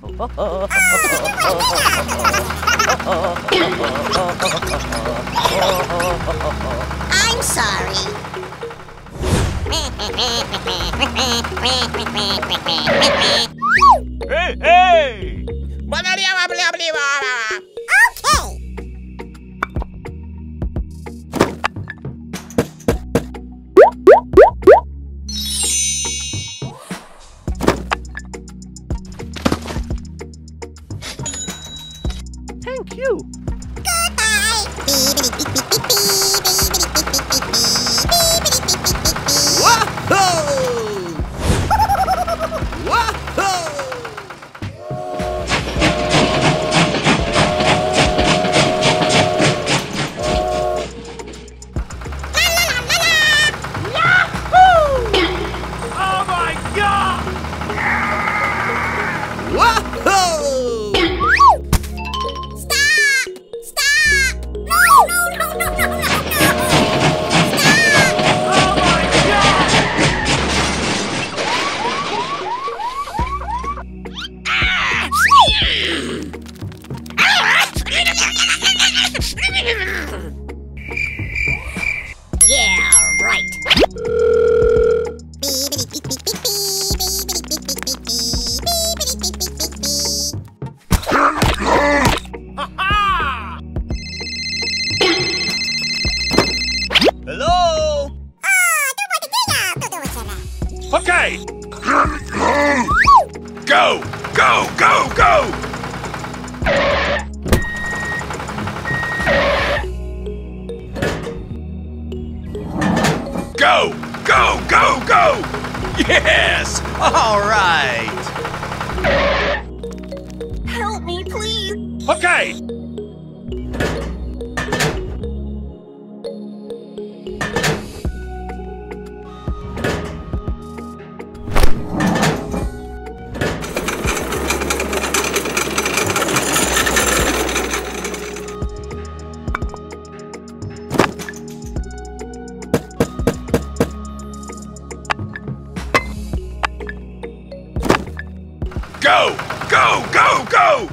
I'm sorry. Hey, hey! Okay. Thank you. Goodbye. Whoa! Whoa! Oh my God! Whoa! Stop! Stop! No! No! No! No! No! No! No! Stop! Oh my God! Yeah, right. Ha-ha! Hello? Okay. Go! Go! Go! Go! Go! Go! Go! Go! Yes! All right! Help me, please. Okay! Go! Go! Go! Go!